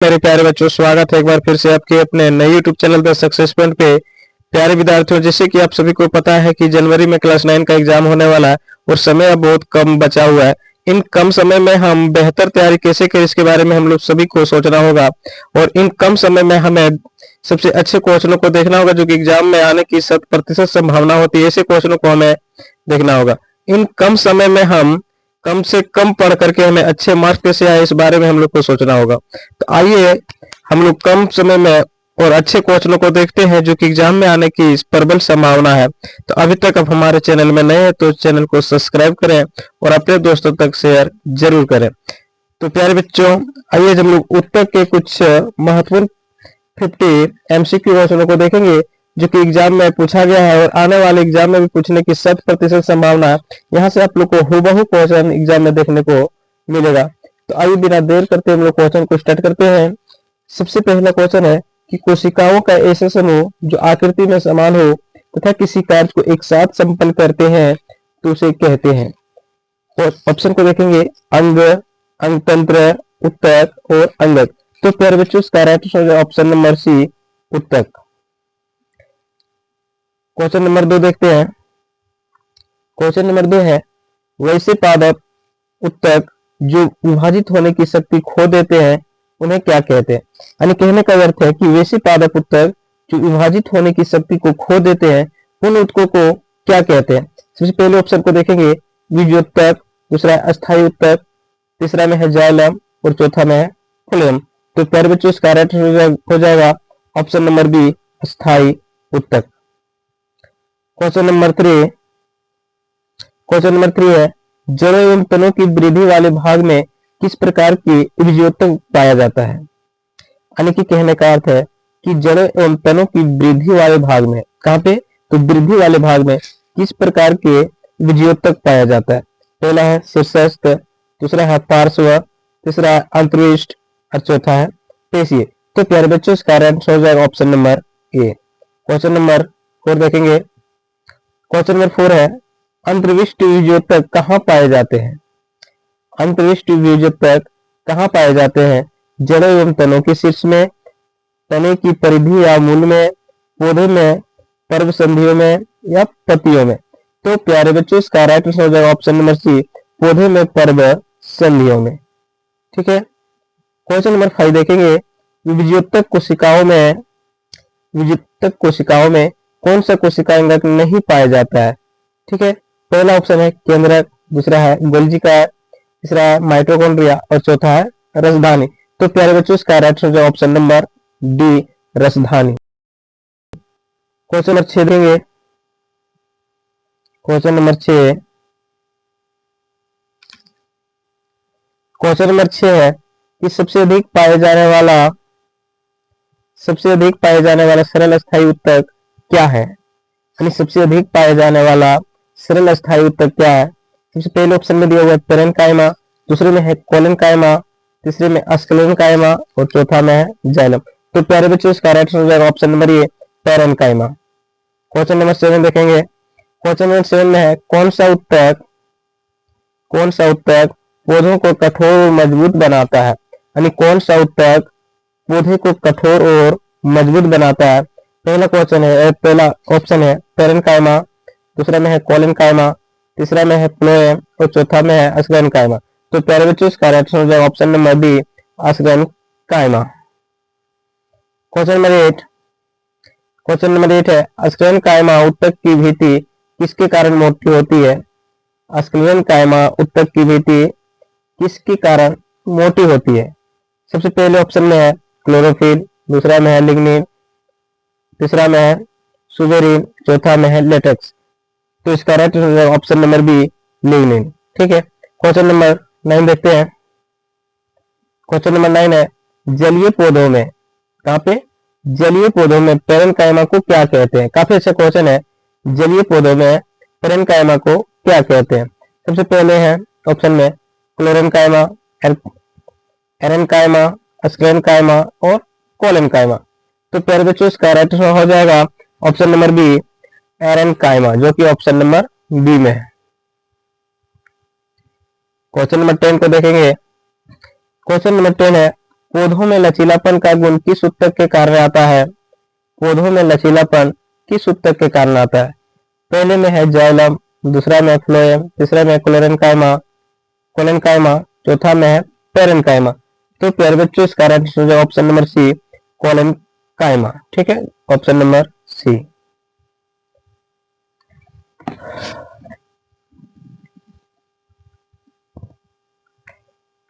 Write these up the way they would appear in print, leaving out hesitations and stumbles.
मेरे प्यारे बच्चों, स्वागत है एक बार फिर से आपके अपने नए YouTube channel the success point पे। प्यारे विद्यार्थियों, जैसे कि आप सभी को पता है कि जनवरी में क्लास 9 का एग्जाम होने वाला है और समय अब बहुत कम बचा हुआ है। इन कम समय में हम बेहतर तैयारी कैसे करें, इसके बारे में हम लोग सभी को सोचना होगा और इन कम समय में हमें सबसे अच्छे क्वेश्चनों को देखना होगा जो कि एग्जाम में आने की 100% संभावना होती है। ऐसे क्वेश्चनों को हमें देखना होगा। इन कम समय में हम कम से कम पढ़ करके हमें अच्छे मार्क्स कैसे आए, इस बारे में हम लोग को सोचना होगा। तो आइए हम लोग कम समय में और अच्छे क्वेश्चनों को देखते हैं जो कि एग्जाम में आने की प्रबल संभावना है। तो अभी तक आप हमारे चैनल में नए हैं तो चैनल को सब्सक्राइब करें और अपने दोस्तों तक शेयर जरूर करें। तो प्यारे बच्चों, आइए हम लोग उत्तर के कुछ महत्वपूर्ण 50 MCQ क्वेश्चनों को देखेंगे जो कि एग्जाम में पूछा गया है और आने वाले एग्जाम में भी पूछने की 100% संभावना है। यहाँ से आप लोग को हुबहू क्वेश्चन एग्जाम में देखने को मिलेगा। तो आइए बिना देर करते हम लोग क्वेश्चन को स्टार्ट करते हैं। सबसे पहला क्वेश्चन है कि कोशिकाओं का ऐसा समूह जो आकृति में समान हो तथा किसी कार्य को एक साथ संपन्न करते हैं तो उसे कहते हैं। और ऑप्शन को देखेंगे अंग, अंगतंत्र, उत्तक और अंगक। तो प्यारे बच्चों, इसका राइट आंसर है ऑप्शन नंबर सी, उत्तक। क्वेश्चन नंबर 2 देखते हैं। क्वेश्चन नंबर 2 है वैसे पादप उत्तक जो विभाजित होने की शक्ति खो देते हैं उन्हें क्या कहते हैं। यानी कहने का अर्थ है कि वैसे पादप उत्तक जो विभाजित होने की शक्ति को खो देते हैं उन उत्तकों को क्या कहते हैं। सबसे पहले ऑप्शन को देखेंगे बीजोत्तक, दूसरा है अस्थायी उत्तक, तीसरा में है जाइलम और चौथा में है फ्लोएम। तो प्यारे बच्चों, इसका राइट हो जाएगा ऑप्शन नंबर बी, अस्थायी उत्तक। क्वेश्चन नंबर 3 है जड़ों एवं तनों की वृद्धि वाले भाग में किस प्रकार की बीजोत्तक पाया जाता है। यानी कि कहने का अर्थ है कि जड़ों एवं तनों की वृद्धि वाले भाग में, कहाँ पे, तो वृद्धि वाले भाग में किस प्रकार के बीजोत्तक पाया जाता है। पहला है शीर्षस्थ, दूसरा है पार्श्व, तीसरा है अंतरिष्ठ और चौथा है पेशीय। तो प्यारे बच्चों, इसका आंसर हो जाएगा ऑप्शन नंबर ए। क्वेश्चन नंबर 4 देखेंगे। क्वेश्चन नंबर 4 है अंतरिष्ठ बीजोत्तक कहाँ पाए जाते हैं। अंतरिष्ठ बीजोत्तक कहाँ पाए जाते हैं। जड़ों एवं तनों के शीर्ष में, तने की परिधि या मूल में, पौधे में, पर्व संधियों में या पत्तियों में। तो प्यारे बच्चों, इसका राइट आंसर हो जाएगा ऑप्शन नंबर सी, पौधे में, पर्व संधियों में। ठीक है। क्वेश्चन नंबर 5 देखेंगे। बीजोत्तक कोशिकाओं में कौन सा कोशिका अंगक नहीं पाया जाता है। ठीक है। पहला ऑप्शन है केंद्रक, दूसरा है गोल्जिका, तीसरा है माइटोकॉन्ड्रिया और चौथा है रसधानी। तो प्यारे बच्चों, इसका राइट आंसर है ऑप्शन नंबर डी, रसधानी। क्वेश्चन नंबर 6 देंगे। क्वेश्चन नंबर 6 है कि सबसे अधिक पाए जाने वाला सरल अस्थायी उत्तक क्या है। यानी सबसे अधिक पाए जाने वाला सरल अस्थायी उत्तक क्या है। सबसे पहले ऑप्शन में दिया हुआ है पेरेन्काइमा, दूसरे में है कोलेनकाइमा, तीसरे में अस्क्लेनकाइमा और चौथा में है जाइलम। तो प्यारे बच्चों, इसका राइट आंसर हो जाएगा ऑप्शन नंबर ए, पेरेन्काइमा। क्वेश्चन नंबर 7 देखेंगे। क्वेश्चन नंबर 7 में है कौन सा उत्तक पौधों को कठोर और मजबूत बनाता है। यानी कौन सा उत्तक पौधे को कठोर और मजबूत बनाता है। पहला ऑप्शन है पेरेन्काइमा, दूसरा में है कोलेनकाइमा, तीसरा में है फ्लोएम और चौथा में है अस्क्लेनकाइमा। तो प्यारे बच्चों, इसका राइट आंसर हो जाएगा option number B, sclerenchyma. Question number 8 है अस्क्लेनकाइमा उत्तक की भित्ति किसके कारण मोटी होती है। अस्क्लेनकाइमा उत्तक की भित्ति किसके कारण मोटी होती है। सबसे पहले ऑप्शन में है क्लोरोफिल, दूसरा में है लिग्निन, तीसरा में है सुबेरिन, चौथा में है लेटेक्स। तो इसका राइट आंसर है ऑप्शन नंबर बी, लिग्निन। ठीक है। क्वेश्चन नंबर 9 देखते हैं। क्वेश्चन नंबर 9 है जलीय पौधों में, कहाँ पे, जलीय पौधों में पेरेन्काइमा को क्या कहते हैं। काफी अच्छा क्वेश्चन है। जलीय पौधों में पेरेन्काइमा को क्या कहते हैं। सबसे पहले है ऑप्शन में क्लोरेन्काइमा, एरेन्काइमा, अस्क्लेनकाइमा और कोलेनकाइमा। तो प्यारे बच्चों, इसका राइट आंसर हो जाएगा ऑप्शन नंबर बी, एरेन्काइमा, जो कि ऑप्शन नंबर बी में है। क्वेश्चन नंबर 10 को देखेंगे। क्वेश्चन नंबर 10 है पौधों में लचीलापन का गुण किस ऊतक के कारण आता है? पौधों में लचीलापन किस ऊतक के कारण आता है? पहले में है जाइलम, दूसरा में फ्लोएम, तीसरा में कोलेनकाइमा, चौथा में है पेरेनकाइमा। तो प्यारे बच्चों इसका राइट आंसर हो जाएगा ऑप्शन नंबर सी, कोलेनकाइमा। ठीक है, option number C.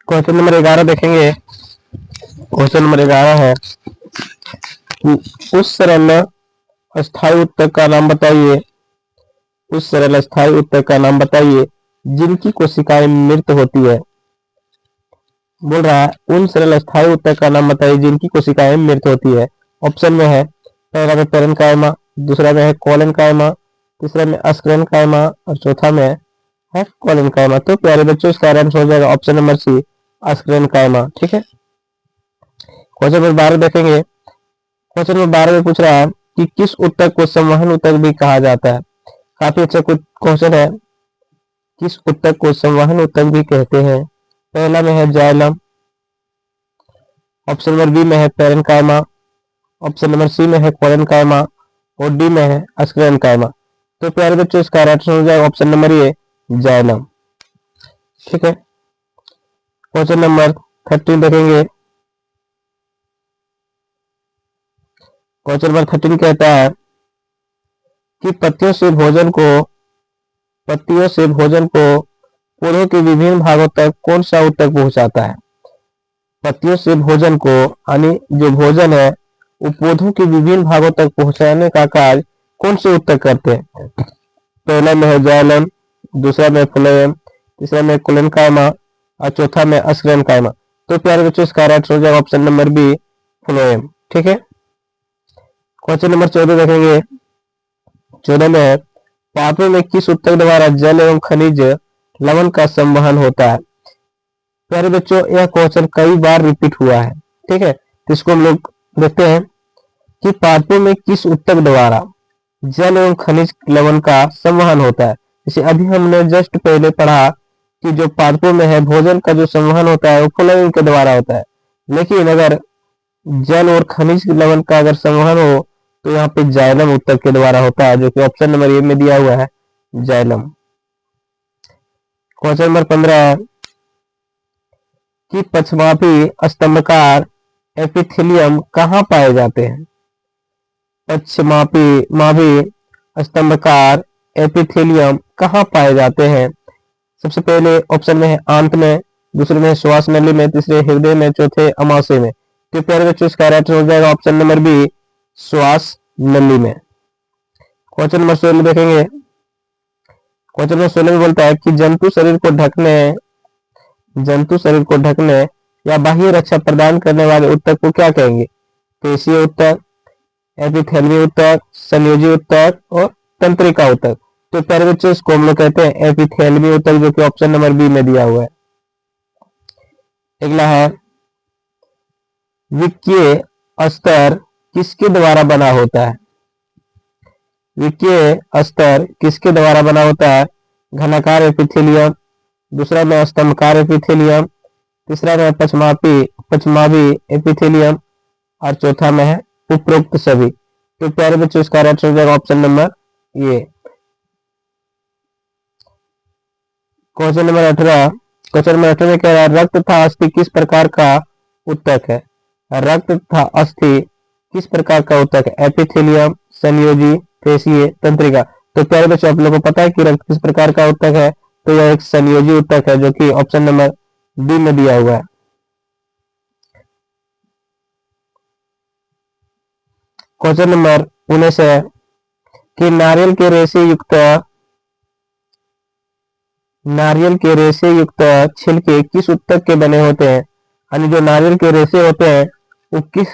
Question number 11 देखेंगे। क्वेश्चन नंबर 11 है, उस सरल अस्थायी ऊतक का नाम बताइए। उस सरल अस्थायी ऊतक का नाम बताइए जिनकी कोशिकाएं मृत होती है। बोल रहा है उन सरल अस्थायी ऊतक का नाम बताइए जिनकी कोशिकाएं मृत होती है। ऑप्शन में है पहला में पेरेनकाइमा, दूसरा में है कोलेनकाइमा, तीसरा में अस्क्लेनकाइमा और चौथा में है कोलेनकाइमा। तो प्यारे बच्चों इसका आंसर हो जाएगा ऑप्शन नंबर सी, अस्क्लेनकाइमा। ठीक है, क्वेश्चन नंबर 12 देखेंगे। क्वेश्चन नंबर 12 में पूछ रहा है कि किस ऊतक को संवहन ऊतक भी कहा जाता है। काफी अच्छा क्वेश्चन है, किस ऊतक को संवहन ऊतक भी कहते हैं। पहला में है जाइलम, ऑप्शन नंबर बी में है पेरेनकाइमा, ऑप्शन नंबर सी में है कोलेनकाइमा और डी में है अस्क्लेनकाइमा। तो प्यारे बच्चों इसका राइट आंसर हो जाएगा ऑप्शन नंबर ए, जाइलम। ठीक है, क्वेश्चन नंबर 13 देखेंगे। क्वेश्चन नंबर 13 कहता है कि पत्तियों से भोजन को पौधों के विभिन्न भागों तक कौन सा ऊतक पहुंचाता है। पत्तियों से भोजन को यानी जो भोजन है वो पौधों के विभिन्न भागों तक पहुंचाने का कार्य कौन से ऊतक करते हैं। पहला में है जाइलम, दूसरा में फ्लोएम, तीसरा में कोलेनकाइमा और चौथा में अस्क्लेनकाइमा। तो प्यारे बच्चों इसका राइट आंसर हो जाएगा ऑप्शन नंबर बी, फ्लोएम। ठीक है, क्वेश्चन नंबर 14 देखेंगे। 14 में है पादपों में किस ऊतक द्वारा जल एवं खनिज लवण का संवहन होता है। प्यारे बच्चों यह क्वेश्चन कई बार रिपीट हुआ है। ठीक है, तो इसको हम लोग देखते हैं कि पादपों में किस ऊतक द्वारा जल एवं खनिज लवण का संवहन होता है। जैसे अभी हमने जस्ट पहले पढ़ा कि जो पादपों में है भोजन का जो संवहन होता है वो फ्लोएम के द्वारा होता है, लेकिन अगर जल और खनिज लवण का अगर संवहन हो तो यहाँ पे जाइलम ऊतक के द्वारा होता है, जो कि ऑप्शन नंबर ए में दिया हुआ है, जाइलम। क्वेश्चन नंबर 15 कि पक्षमापी स्तंभकार एपिथेलियम कहाँ पाए जाते हैं। पक्षमापी स्तंभकार एपिथेलियम कहाँ पाए जाते हैं। सबसे पहले ऑप्शन में है आंत में, दूसरे में श्वास नली में, तीसरे हृदय में, चौथे अमाशय में। तो प्यारे बच्चों इसका राइट हो जाएगा ऑप्शन नंबर बी, श्वास नली में। क्वेश्चन नंबर 16 देखेंगे। क्वेश्चन नंबर 16 में बोलता है कि जंतु शरीर को ढकने या बाह्य रक्षा प्रदान करने वाले ऊतक को क्या कहेंगे। पेशीय ऊतक, एपिथेलियम ऊतक, संयोजी ऊतक और तंत्रिका ऊतक। तो प्यारे बच्चों इसको हम लोग कहते हैं एपिथेलियम ऊतक, जो कि ऑप्शन नंबर बी में दिया हुआ है। अगला है विकीय स्तर किसके द्वारा बना होता है। विकीय स्तर किसके द्वारा बना होता है। घनाकार एपिथेलियम, दूसरा में स्तंभकार एपिथेलियम, तीसरा में पक्षमापी एपिथेलियम और चौथा में है उपरोक्त सभी। तो प्यारे बच्चों इसका राइट हो जाएगा ऑप्शन नंबर ए। क्वेश्चन नंबर 18 में कह रहा है रक्त तथा अस्थि किस प्रकार का ऊतक है। रक्त तथा अस्थि किस प्रकार का ऊतक है। एपिथेलियम, संयोजी, पेशीय, तंत्रिका। तो प्यारे बच्चों आप लोगों को पता है कि रक्त किस प्रकार का ऊतक है, तो यह एक संयोजी ऊतक है, जो कि ऑप्शन नंबर डी में दिया हुआ है। क्वेश्चन नंबर 19 है कि नारियल के रेशे युक्त छिलके किस ऊतक के बने होते हैं। यानी जो नारियल के रेशे होते हैं वो किस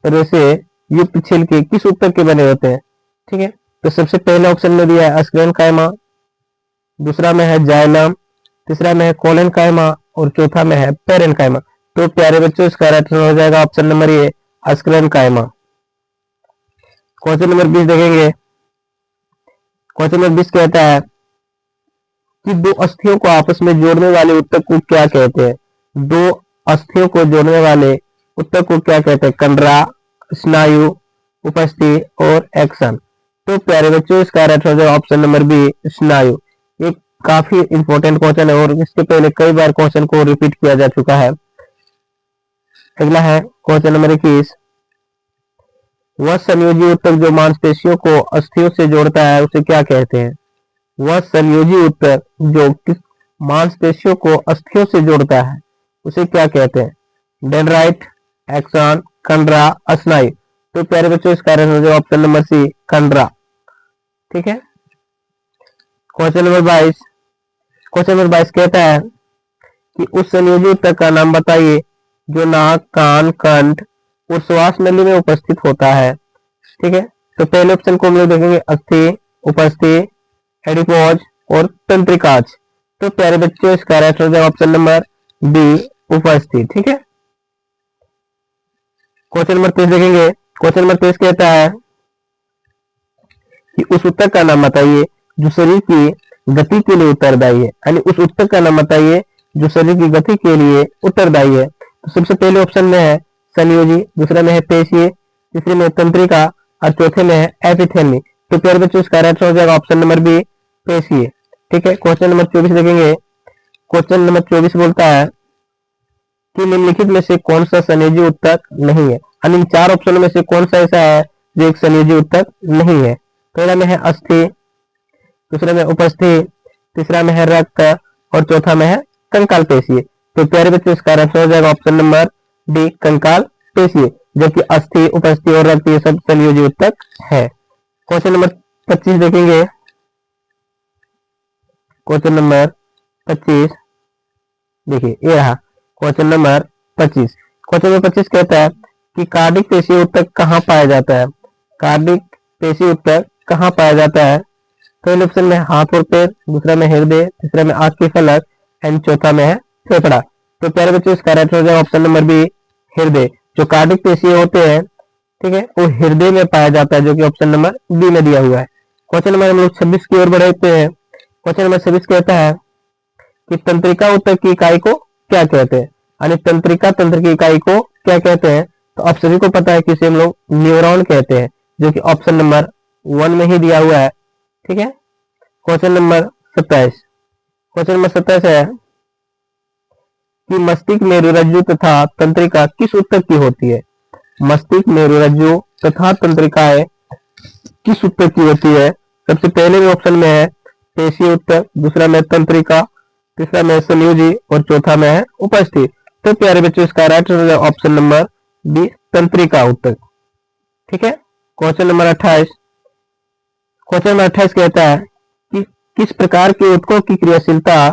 रेशे युक्त छिलके किस ऊतक के बने होते हैं। ठीक है, तो सबसे पहले ऑप्शन में दिया है अस्क्लेनकाइमा, दूसरा में है जाइलम, तीसरा में है कोलेनकाइमा और चौथा में है पेरेनकाइमा। तो प्यारे बच्चों इसका राइट आंसर हो जाएगा option number A, sclerenchyma. Question number 20 देखेंगे। क्वेश्चन नंबर 20 कहता है कि दो अस्थियों को आपस में जोड़ने वाले ऊतक को क्या कहते हैं। दो अस्थियों को जोड़ने वाले ऊतक को क्या कहते हैं? कंडरा, स्नायु, उपस्थि और एक्सन। तो प्यारे बच्चों इसका राइट हो जाएगा ऑप्शन नंबर बी, स्नायु। ये काफी इंपॉर्टेंट क्वेश्चन है और इसके पहले कई बार क्वेश्चन को रिपीट किया जा चुका है। अगला है क्वेश्चन नंबर 21। वह संयोजी ऊतक जो मांसपेशियों को अस्थियों से जोड़ता है उसे क्या कहते हैं? वह संयोजी ऊतक जो मांसपेशियों को अस्थियों से जोड़ता है उसे क्या कहते हैं? डेंड्राइट, एक्सन, कंडरा, स्नायु। तो प्यारे बच्चों इसका आंसर हो जाएगा ऑप्शन नंबर सी, कंडरा। ठीक है। Question number 22। क्वेश्चन नंबर 22 कहता है कि उस संयोजी ऊतक का नाम बताइए जो नाक, कान, कंठ और श्वास नली में उपस्थित होता है। ठीक है। तो पहले ऑप्शन को हम लोग देखेंगे अस्थि, उपस्थि, एडिपोज और तंत्रिकाज। तो प्यारे बच्चों इसका राइट हो जाएगा ऑप्शन नंबर बी, उपस्थि। ठीक है। क्वेश्चन नंबर 23 देखेंगे। क्वेश्चन नंबर 23 कहता है कि उस ऊतक का नाम बताइए जो शरीर की गति के लिए उत्तरदायी है। यानी उस ऊतक का नाम बताइए जो शरीर की गति के लिए उत्तरदायी है। तो सबसे पहले ऑप्शन में है संयोजी, दूसरे में है पेशीय, तीसरे में तंत्रिका और चौथे में है एपिथेली। तो प्यारे बच्चों इसका राइट हो जाएगा ऑप्शन नंबर बी, पेशीय। ठीक है। क्वेश्चन नंबर 24 देखेंगे। क्वेश्चन नंबर 24 बोलता है कि निम्नलिखित में से कौन सा संयोजी ऊतक नहीं है? यानी इन चार ऑप्शन में से कौन सा ऐसा है जो एक संयोजी ऊतक नहीं है? पहला में है अस्थि, दूसरे में उपस्थि, तीसरा में है रक्त और चौथा में है कंकाल पेशीय। तो प्यारे बच्चों इसका आंसर हो जाएगा ऑप्शन नंबर डी, कंकाल पेशीय, जबकि अस्थि, उपस्थि और रक्त ये सब संयोजी ऊतक है। क्वेश्चन नंबर 25 देखेंगे। क्वेश्चन नंबर 25 देखिए ये रहा क्वेश्चन नंबर 25। क्वेश्चन नंबर 25 कहता है कि कार्डिक पेशीय ऊतक कहाँ पाया जाता है? कार्डिक पेशीय ऊतक कहाँ पाया जाता है? पहले ऑप्शन में हाथ और पैर, दूसरा में हृदय, तीसरा में आंख की फलक एंड चौथा में है फेफड़ा। तो प्यारे बच्चों इसका राइट हो जाएगा ऑप्शन नंबर बी, हृदय। जो कार्डिक पेशीय होते हैं, ठीक है, वो हृदय में पाया जाता है, जो कि ऑप्शन नंबर बी में दिया हुआ है। क्वेश्चन नंबर हम लोग 26 की ओर बढ़ते हैं। क्वेश्चन नंबर 26 कहता है कि तंत्रिका ऊतक की इकाई को क्या कहते हैं? यानी तंत्रिका तंत्र की इकाई को क्या कहते हैं? तो आप सभी को पता है कि इसे हम लोग न्यूरॉन कहते हैं, जो कि ऑप्शन नंबर 1 में ही दिया हुआ है। ठीक है। Question number 27। क्वेश्चन नंबर 27 है कि मस्तिष्क मेरुरज्जु तथा तंत्रिका किस ऊतक की होती है? मस्तिष्क मेरुरज्जु तथा तंत्रिकाएं किस ऊतक की होती है? सबसे पहले में ऑप्शन में है पेशीय ऊतक, दूसरा में तंत्रिका, तीसरा में संयोजी और चौथा में है उपस्थि। तो प्यारे बच्चों इसका राइट ऑप्शन नंबर बी, तंत्रिका ऊतक। ठीक है। Question number 28। क्वेश्चन नंबर 28 कहता है कि किस प्रकार के ऊतकों की क्रियाशीलता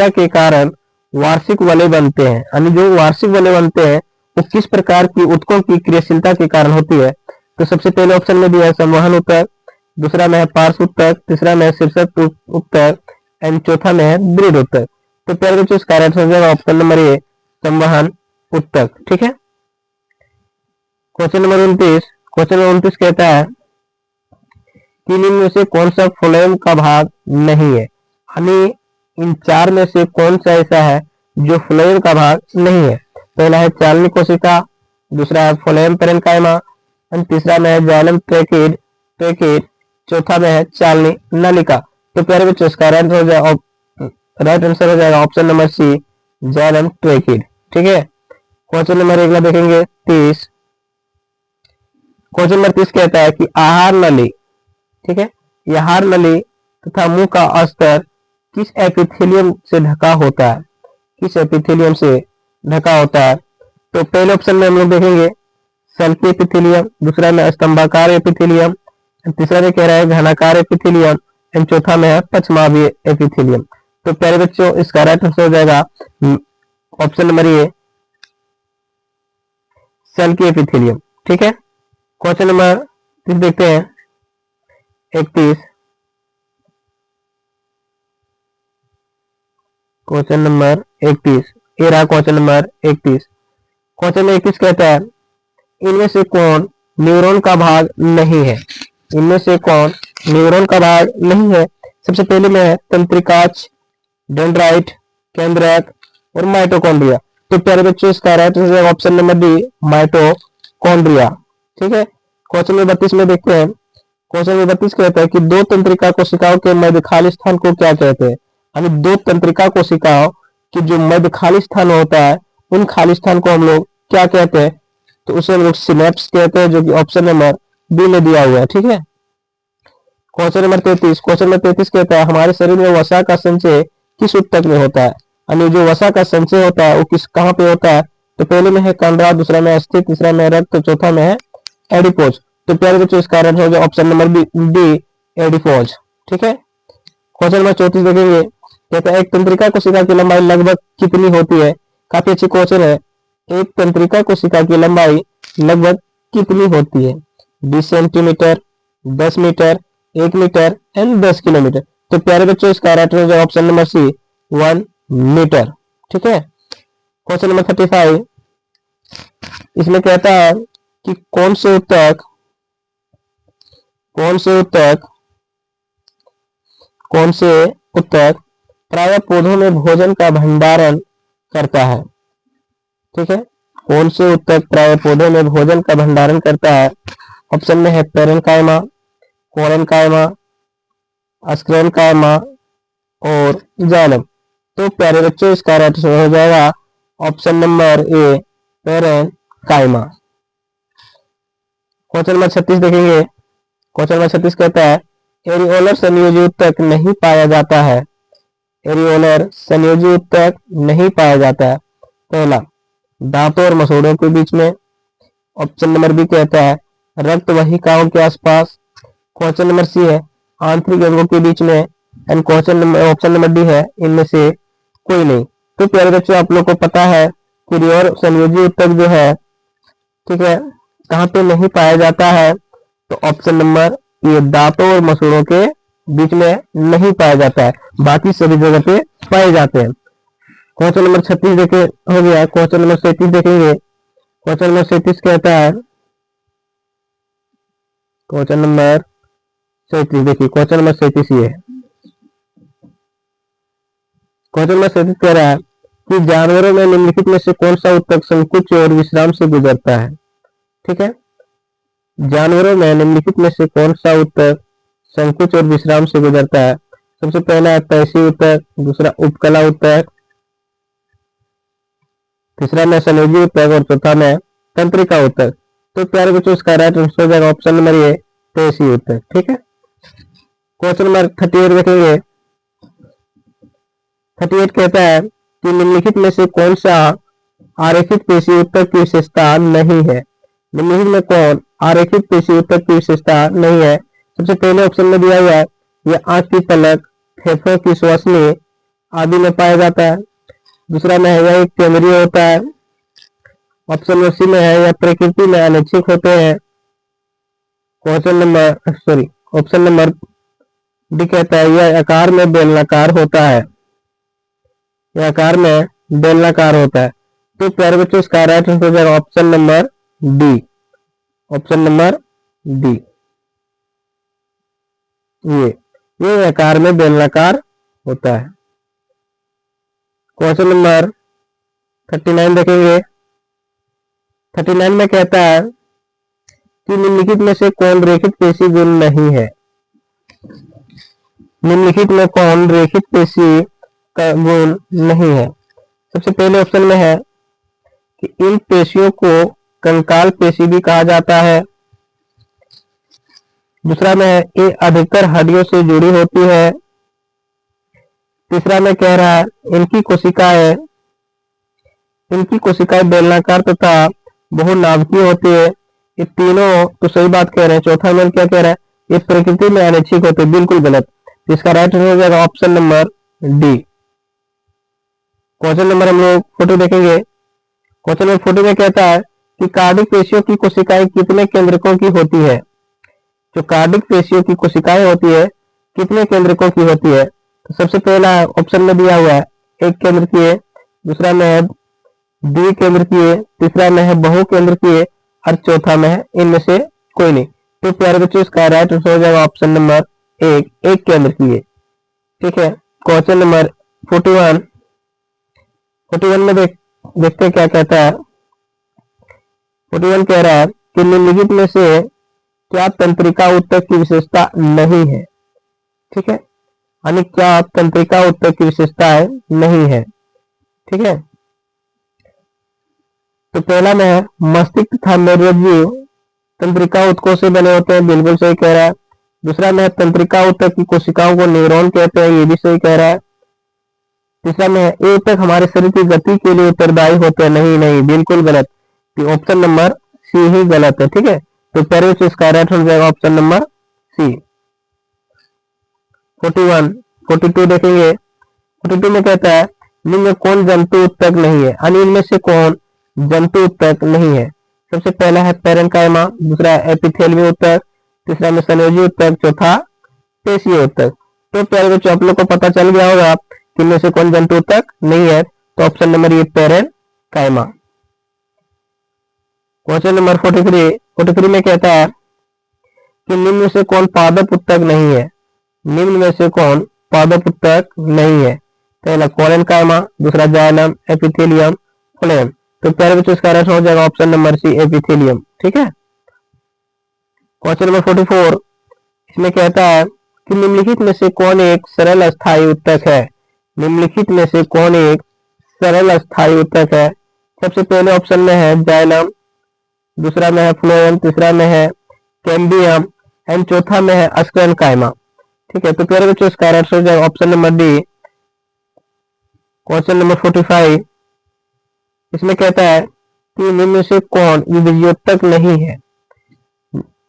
के कारण वार्षिक वलय बनते हैं? यानी जो वार्षिक वलय बनते हैं वो किस प्रकार की ऊतकों की क्रियाशीलता के कारण होती है? तो सबसे पहले ऑप्शन में दिया है संवहन ऊतक, दूसरा में है पार्श्व ऊतक, तीसरा में है शीर्षक ऊतक एंड चौथा में है दृढ़ ऊतक। तो प्यारे बच्चों इसका राइट हो जाएगा ऑप्शन नंबर ए, संवहन ऊतक। ठीक है। Question number 29। क्वेश्चन नंबर 29 कहता है कि निम्न में से कौन सा फ्लोएम का भाग नहीं है? यानी इन चार में से कौन सा ऐसा है जो फ्लोएम का भाग नहीं है? पहला है चालनी कोशिका, दूसरा है फ्लोएम पेरेन्काइमा, तीसरा में है जाइलम ट्रैकेड, चौथा में है चालनी नलिका। तो प्यारे बच्चों इसका राइट आंसर हो जाएगा ऑप्शन नंबर सी, जाइलम ट्रैकेड। ठीक है। क्वेश्चन नंबर अगला देखेंगे 30। क्वेश्चन नंबर 30 कहता है कि आहार नली, ठीक है, आहार नली तथा मुंह का स्तर किस एपिथेलियम से ढका होता है? किस एपिथेलियम से ढका होता है? तो पहले ऑप्शन में हम लोग देखेंगे सल्की एपिथेलियम, दूसरा में स्तंभाकार एपिथेलियम, तीसरा में कह रहा है घनाकार एपिथेलियम एंड चौथा में है पक्षमावी एपिथेलियम। तो प्यारे बच्चों इसका राइट आंसर हो जाएगा ऑप्शन नंबर ए, सल्की एपिथेलियम। ठीक है। क्वेश्चन नंबर 30 देखते हैं 31। क्वेश्चन नंबर 31 ये रहा क्वेश्चन नंबर 31। क्वेश्चन नंबर 31 कहता है इनमें से कौन न्यूरॉन का भाग नहीं है? इनमें से कौन न्यूरॉन का भाग नहीं है? सबसे पहले में है तंत्रिकाज, डेंड्राइट, केंद्रक और माइटोकॉन्ड्रिया। तो प्यारे बच्चों इसका राइट आंसर है ऑप्शन नंबर डी, माइटोकॉन्ड्रिया। ठीक है, क्वेश्चन नंबर 32 में देखते हैं। क्वेश्चन नंबर 32 कहता है कि दो तंत्रिका कोशिकाओं के मध्य खाली स्थान को क्या कहते हैं। यानी दो तंत्रिका कोशिकाओं की जो मध्य खाली स्थान होता है, उन खाली स्थान को हम लोग क्या कहते हैं, तो उसे हम लोग सिनेप्स कहते हैं, जो कि ऑप्शन नंबर बी में दिया हुआ है। ठीक है, क्वेश्चन नंबर 33। क्वेश्चन नंबर 33 कहता है हमारे शरीर में वसा का संचय किस ऊतक में होता है। यानी जो वसा का संचय होता है वो किस कहाँ पे होता है, तो पहले में है कंडरा, दूसरा में अस्थि, तीसरा में रक्त, चौथा में है एडिपोज। तो प्यारे बच्चों इसका आंसर हो गया ऑप्शन नंबर डी, एडिपोज। ठीक है, क्वेश्चन नंबर 34 देखेंगे। कहता है एक तंत्रिका कोशिका की लंबाई लगभग कितनी होती है। काफी अच्छी क्वेश्चन है। एक तंत्रिका कोशिका की लंबाई लगभग कितनी होती है। 20 centimetre, 10 metre, 1 metre and 10 kilometre. तो प्यारे बच्चों इसका right answer option number C, 1 metre. ठीक है, क्वेश्चन नंबर 35 इसमें कहता है कि कौन से ऊतक प्राय पौधों में भोजन का भंडारण करता है। ठीक है, कौन से ऊतक प्राय पौधों में भोजन का भंडारण करता है। ऑप्शन में है पेरेन्काइमा, कोरेन्काइमा, अस्क्लेरेन्काइमा और जाइलम। तो प्यारे बच्चों इसका राइट आंसर हो जाएगा ऑप्शन नंबर ए, पेरेन्काइमा। क्वेश्चन नंबर 36 देखेंगे। क्वेश्चन नंबर 36 कहता है एरियोलर संयोजी ऊतक नहीं पाया जाता है। एरियोलर संयोजी ऊतक नहीं पाया जाता है। पहला, दांतों और मसूड़ों के बीच में। ऑप्शन नंबर बी कहता है रक्त वाहिकाओं के आसपास। क्वेश्चन नंबर सी है आंतरिक अंगों के बीच में। एंड ऑप्शन नंबर डी है इनमें से कोई नहीं। तो प्यारे बच्चों आप लोग को पता है कि एरियोलर संयोजी ऊतक जो है, ठीक है, कहाँ पे नहीं पाया जाता है, तो ऑप्शन नंबर ये दांतों और मसूड़ों के बीच में नहीं पाया जाता है, बाकी सभी जगह पे पाए जाते हैं। क्वेश्चन नंबर 36 देखे हो गया। क्वेश्चन नंबर 37 देखेंगे। क्वेश्चन नंबर 37 कहता है, क्वेश्चन नंबर 37 देखिए, क्वेश्चन नंबर 37 ये है। क्वेश्चन नंबर 37 कह रहा है कि जानवरों में निम्नलिखित में से कौन सा ऊतक संकुच और विश्राम से गुजरता है। ठीक है, जानवरों में निम्नलिखित में से कौन सा ऊतक संकुच और विश्राम से गुजरता है। सबसे पहला है पेशी ऊतक, दूसरा उपकला ऊतक, तीसरा में संयोजी ऊतक और चौथा में तंत्रिका ऊतक। तो प्यारे बच्चों इसका राइट आंसर हो जाएगा ऑप्शन नंबर ए, पेशी ऊतक। ठीक है, क्वेश्चन नंबर 38 देखेंगे। 38 कहता है कि निम्नलिखित में से कौन सा आरेखित पेशी ऊतक की विशेषता नहीं है। निम्नलिखित में कौन आरेखित पेशी ऊतक की विशेषता नहीं है। सबसे पहले ऑप्शन में दिया हुआ है यह आंख की पलक, फेफड़ों की श्वसनी आदि में पाया जाता है। दूसरा में है यह एक केंद्रीय होता है। ऑप्शन में सी में है यह प्रकृति में अनैच्छिक होते हैं। ऑप्शन नंबर डी कहता है यह आकार में बेलनाकार होता है। यह आकार में बेलनाकार होता है। तो प्यारे बच्चों इसका राइट आंसर हो जाएगा option number D, option number D. ये आकार में बेलनाकार होता है। क्वेश्चन नंबर 39 देखेंगे। 39 में कहता है कि निम्नलिखित में से कौन रेखित पेशी गुण नहीं है। निम्नलिखित में कौन रेखित पेशी का गुण नहीं है। सबसे पहले ऑप्शन में है कि इन पेशियों को कंकाल पेशी भी कहा जाता है। दूसरा में है ये अधिकतर हड्डियों से जुड़ी होती है। तीसरा में कह रहा है इनकी कोशिकाएं बेलनाकार तथा बहुनाभिकीय होती है। ये तीनों तो सही बात कह रहे हैं। चौथा में क्या कह रहा है ये प्रकृति में अनैच्छिक होते हैं, बिल्कुल गलत। इसका राइट आंसर हो जाएगा option number D. Question number हम लोग 40 देखेंगे। क्वेश्चन नंबर 40 में कहता है कि कार्डिक पेशियों की कोशिकाएं कितने केंद्रकों की होती है। जो कार्डिक पेशियों की कोशिकाएं होती है कितने केंद्रकों की होती है। तो सबसे पहला ऑप्शन में दिया हुआ है एक केंद्र की है, दूसरा में है द्विकेंद्र की है, तीसरा में है बहुकेंद्र की है और चौथा में है इनमें से कोई नहीं। तो प्यारे बच्चों इसका राइट आंसर हो जाएगा ऑप्शन नंबर एक केंद्र की है। ठीक है, क्वेश्चन नंबर 41 41 में देखते क्या कहता है। 41 कह रहा है कि निम्नलिखित में से क्या तंत्रिका ऊतक की विशेषता नहीं है। ठीक है, यानी क्या तंत्रिका ऊतक की विशेषताएं नहीं है। ठीक है, तो पहला में है मस्तिष्क तथा मेरुरज्जु तंत्रिका ऊतकों से बने होते हैं, बिल्कुल सही कह रहा है। दूसरा में है तंत्रिका ऊतक की कोशिकाओं को न्यूरॉन कहते हैं, ये भी सही कह रहा है। तीसरा में है ये ऊतक हमारे शरीर की गति के लिए उत्तरदायी होते हैं, नहीं नहीं बिल्कुल गलत, ऑप्शन नंबर सी ही गलत है। ठीक है, तो पहले से इसका राइट हो जाएगा ऑप्शन नंबर सी। 41 42 देखेंगे। 42 में कहता है निम्न में कौन जंतु ऊतक नहीं है, यानी इनमें से कौन जंतु ऊतक नहीं है। सबसे पहला है पेरेन्काइमा, दूसरा है एपिथेलियम ऊतक, तीसरा में संयोजी ऊतक, चौथा पेशीय ऊतक। तो प्यारे बच्चों आप लोग को पता चल गया होगा कि इनमें से कौन जंतु ऊतक नहीं है, तो ऑप्शन नंबर ये पेरेन्काइमा। क्वेश्चन नंबर 43 में कहता है कि निम्न में से कौन पादप ऊतक नहीं है। निम्न में से कौन पादप ऊतक नहीं है। पहला कोलेनकाइमा, दूसरा जाइलम, एपिथेलियम, फ्लोएम। तो प्यारे बच्चों इसका राइट हो जाएगा ऑप्शन नंबर सी एपिथेलियम। ठीक है, क्वेश्चन नंबर 44 इसमें कहता है कि निम्नलिखित में से कौन एक सरल अस्थायी ऊतक है। निम्नलिखित में से कौन एक सरल अस्थायी ऊतक है। सबसे पहले ऑप्शन में है जाइलम, दूसरा में है फ्लोएम, तीसरा में है कैम्बियम एंड चौथा में है अस्कलेनकाइमा। ठीक है, तो प्यारे बच्चों इसका राइट हो जाएगा option number D. Question number 45 इसमें कहता है कि निम्न में से कौन विभज्योतक नहीं है।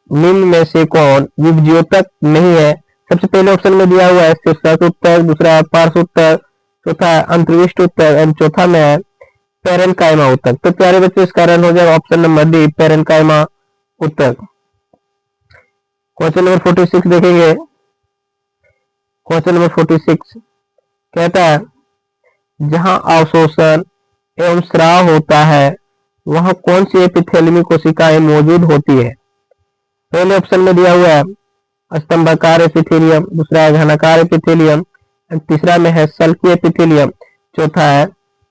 निम्न में से कौन विभज्योतक नहीं है। सबसे पहले ऑप्शन में दिया हुआ है शीर्षक ऊतक, दूसरा है पार्श्व ऊतक, चौथा है अंतर्विष्ट ऊतक एंड चौथा में है पेरेन्काइमा ऊतक। तो प्यारे बच्चों इसका राइट हो जाएगा ऑप्शन नंबर डी पेरेन्काइमा ऊतक। क्वेश्चन नंबर 46 देखेंगे। क्वेश्चन नंबर 46 कहता है जहां अवशोषण एवं स्राव होता है वहां कौन सी एपिथेलियमी कोशिकाएं मौजूद होती है। पहले ऑप्शन में दिया हुआ है स्तंभाकार एपिथेलियम, दूसरा है घनाकार एपिथेलियम, तीसरा में है सल्की एपिथेलियम, चौथा है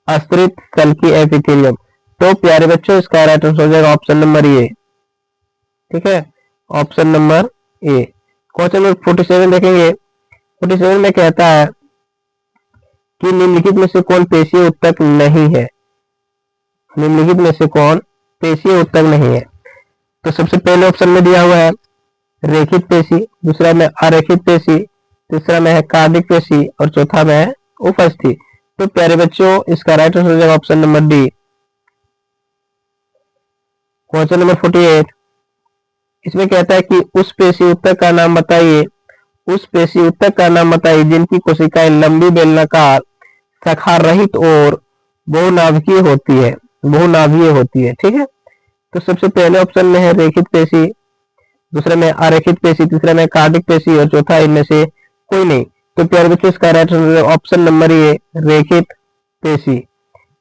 अस्त्रित सल्की एपिथेलियम। तो प्यारे बच्चों इसका राइट आंसर हो जाएगा ऑप्शन नंबर ए। ठीक है, ऑप्शन नंबर ए। क्वेश्चन नंबर 47 देखेंगे। 47 में कहता है कि निम्नलिखित में से कौन पेशीय ऊतक नहीं है। निम्नलिखित में से कौन पेशीय ऊतक नहीं है। तो सबसे पहले ऑप्शन में दिया हुआ है रेखित पेशी, दूसरा में अरेखित पेशी, तीसरा में है कार्डिक पेशी और चौथा में है उपस्थिति। तो प्यारे बच्चों इसका राइट आंसर हो जाएगा option number D. Question number 48 इसमें कहता है कि उस पेशी ऊतक का नाम बताइए। उस पेशी ऊतक का नाम बताइए जिनकी कोशिकाएं लंबी बेलनाकार शाखा रहित और बहुनाभिकीय होती है। बहुनाभीय होती है। ठीक है, तो सबसे पहले ऑप्शन में है रेखित पेशी, दूसरे में अरेखित पेशी, तीसरे में कार्डिक पेशी और चौथा इनमें से कोई नहीं। तो प्यारे बच्चों इसका right answer option number A रेखित पेशी।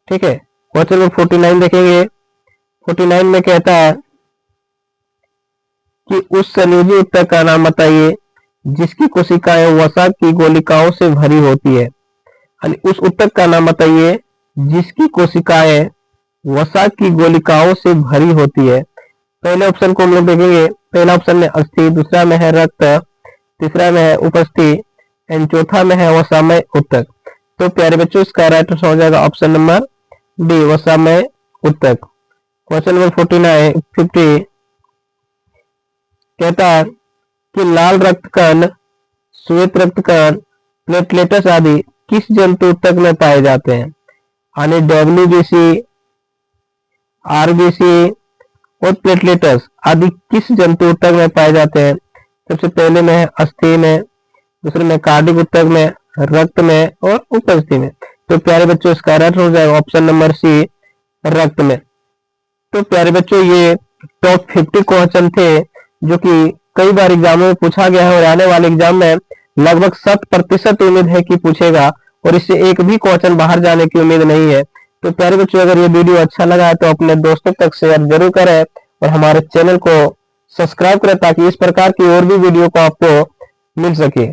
ठीक है, क्वेश्चन नंबर 49 देखेंगे। 49 में कहता है कि उस संयोजी ऊतक का नाम बताइए जिसकी कोशिकाएं वसा की गोलिकाओं से भरी होती है। उस ऊतक का नाम बताइए जिसकी कोशिकाएं वसा की गोलिकाओं से भरी होती है। पहले ऑप्शन को हम लोग देखेंगे। पहला ऑप्शन में अस्थि, दूसरा में है रक्त, तीसरा में है उपस्थिति एंड चौथा में है वसामय ऊतक। तो प्यारे बच्चों इसका राइट आंसर हो जाएगा ऑप्शन नंबर डी वसामय ऊतक। क्वेश्चन नंबर 50 कहता है कि लाल रक्त कण, श्वेत रक्त कण, प्लेटलेट्स आदि किस जंतु ऊतक में पाए जाते हैं। यानी डब्ल्यूबीसी, आरबीसी और प्लेटलेट्स आदि किस जंतु ऊतक में पाए जाते हैं। सबसे पहले में है अस्थि में, दूसरे में कार्डिक ऊतक में, रक्त में और उपस्थिति में। तो प्यारे बच्चों इसका राइट हो जाएगा ऑप्शन नंबर सी रक्त में। तो प्यारे बच्चों ये टॉप 50 क्वेश्चन थे जो कि कई बार एग्जामों में पूछा गया है और आने वाले एग्जाम में लगभग 100% उम्मीद है कि पूछेगा और इससे एक भी क्वेश्चन बाहर जाने की उम्मीद नहीं है। तो प्यारे बच्चों अगर ये वीडियो अच्छा लगा है तो अपने दोस्तों तक शेयर जरूर करें और हमारे चैनल को सब्सक्राइब करें ताकि इस प्रकार की और भी वीडियो को आपको मिल सके।